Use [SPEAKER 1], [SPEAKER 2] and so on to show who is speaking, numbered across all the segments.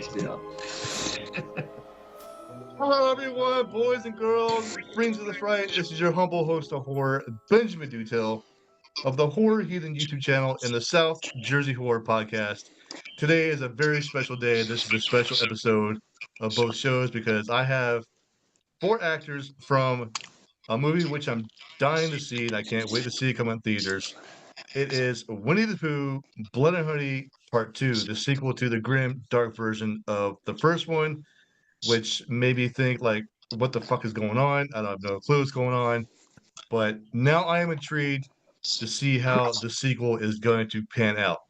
[SPEAKER 1] should do that.
[SPEAKER 2] Hello, everyone, boys and girls, friends of the fright. This is your humble host of horror, Benjamin Dutel, of the Horror Heathen YouTube channel and the South Jersey Horror Podcast. Today is a very special day. This is a special episode of both shows because I have 4 actors from a movie which I'm dying to see, and I can't wait to see it come in theaters. It is Winnie the Pooh, Blood and Honey Part 2, the sequel to the grim, dark version of the first one, which made me think, like, what the fuck is going on? I don't have no clue what's going on. But now I am intrigued to see how the sequel is going to pan out.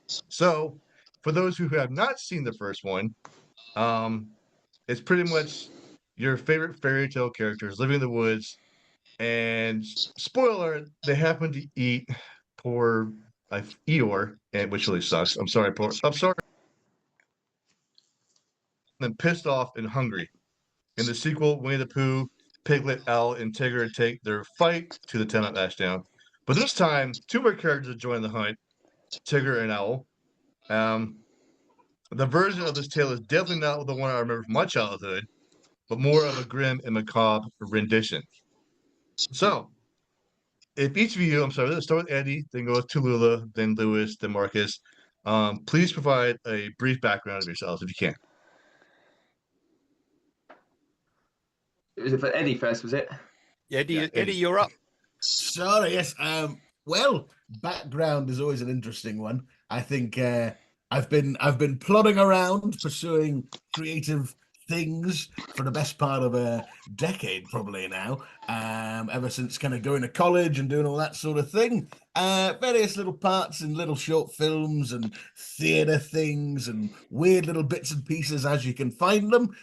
[SPEAKER 2] So, for those who have not seen the first one, it's pretty much your favorite fairy tale characters living in the woods. And spoiler, they happen to eat poor Eeyore, and which really sucks. I'm sorry. And pissed off and hungry. In the sequel, Winnie the Pooh, Piglet, Owl, and Tigger take their fight to the town of Ashdown. But this time, 2 more characters join the hunt, Tigger and Owl. The version of this tale is definitely not the one I remember from my childhood, but more of a grim and macabre rendition. So, if each of you, let's start with Eddie, then go with Tallulah, then Lewis, then Marcus. Please provide a brief background of yourselves if you can.
[SPEAKER 1] Was it for Eddie first, was it?
[SPEAKER 3] Eddie, you're up.
[SPEAKER 4] Sorry, yes. Well, background is always an interesting one. I think I've been plodding around pursuing creative things for the best part of a decade probably now, ever since kind of going to college and doing all that sort of thing. Various little parts in little short films and theatre things and weird little bits and pieces as you can find them.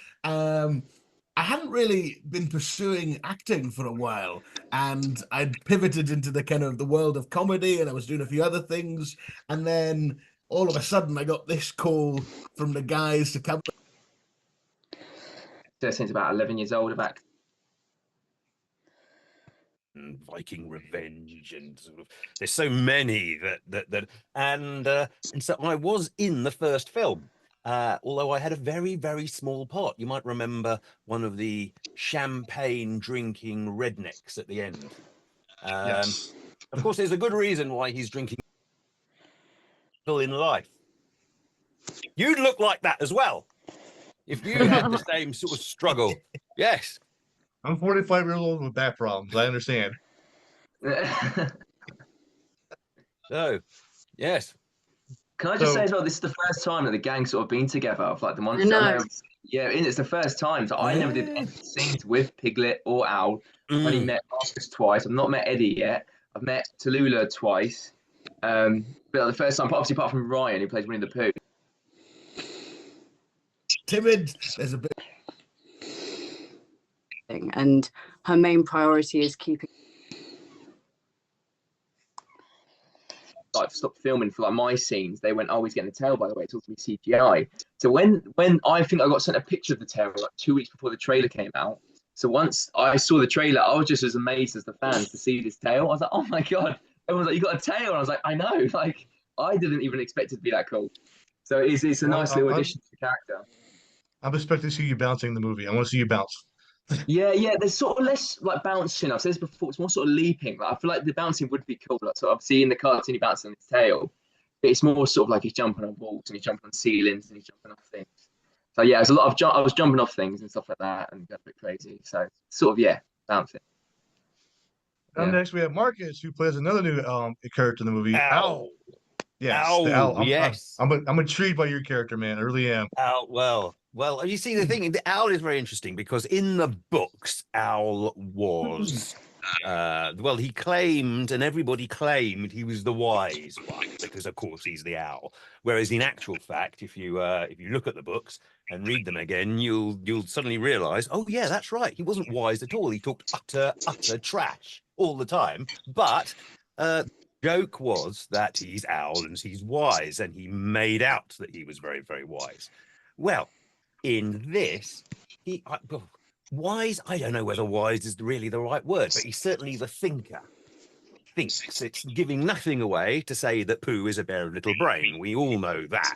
[SPEAKER 4] I hadn't really been pursuing acting for a while, and I'd pivoted into the kind of the world of comedy, and I was doing a few other things, and then all of a sudden I got this call from the guys to come.
[SPEAKER 1] Since about 11 years old, back.
[SPEAKER 3] Viking Revenge, and sort of there's so many and so I was in the first film. Although I had a very, very small part. You might remember one of the champagne drinking rednecks at the end.
[SPEAKER 2] Yes.
[SPEAKER 3] Of course, there's a good reason why he's drinking in life. You'd look like that as well if you had the same sort of struggle. Yes.
[SPEAKER 2] I'm 45 years old with back problems. I understand.
[SPEAKER 3] So, yes.
[SPEAKER 1] Can I just say as well, this is the first time that the gang sort of been together of like the months.
[SPEAKER 5] No.
[SPEAKER 1] Yeah, it's the first time. So I never did any scenes with Piglet or Owl. I've only met Marcus twice. I've not met Eddie yet. I've met Tallulah twice. But the first time, obviously apart from Ryan, who plays Winnie the Pooh.
[SPEAKER 4] Timid, there's a bit.
[SPEAKER 5] And her main priority is keeping.
[SPEAKER 1] Like stopped filming for like my scenes, they went, "Oh, he's getting a tail, by the way, it's all to be CGI." So when I think I got sent a picture of the tail like 2 weeks before the trailer came out. So once I saw the trailer, I was just as amazed as the fans to see this tail. I was like, "Oh my god!" Everyone's like, "You got a tail?" And I was like, "I know." Like I didn't even expect it to be that cool. So it's a nice little addition to the character.
[SPEAKER 2] I'm expecting to see you bouncing the movie. I want to see you bounce.
[SPEAKER 1] Yeah, there's sort of less like bouncing. I've said this before, it's more sort of leaping. Like I feel like the bouncing would be cool. Like sort of seeing the cartoon bouncing on his tail. But it's more sort of like he's jumping on walls and he's jumping on ceilings and he's jumping off things. So yeah, there's a lot of I was jumping off things and stuff like that and got a bit crazy. So sort of bouncing.
[SPEAKER 2] Next we have Marcus, who plays another new character in the movie, Owl. Yes,
[SPEAKER 3] Owl,
[SPEAKER 2] the Owl.
[SPEAKER 3] yes.
[SPEAKER 2] I'm intrigued by your character, man. I really am.
[SPEAKER 3] Owl, well, you see, the thing, the Owl is very interesting because in the books, Owl was, he claimed, and everybody claimed he was the wise one because, of course, he's the Owl. Whereas in actual fact, if you look at the books and read them again, you'll suddenly realise, oh yeah, that's right, he wasn't wise at all. He talked utter trash all the time. But joke was that he's Owl and he's wise, and he made out that he was very, very wise. Well, in this, wise, I don't know whether wise is really the right word, but he's certainly the thinker. Thinks. It's giving nothing away to say that Pooh is a bear of little brain. We all know that.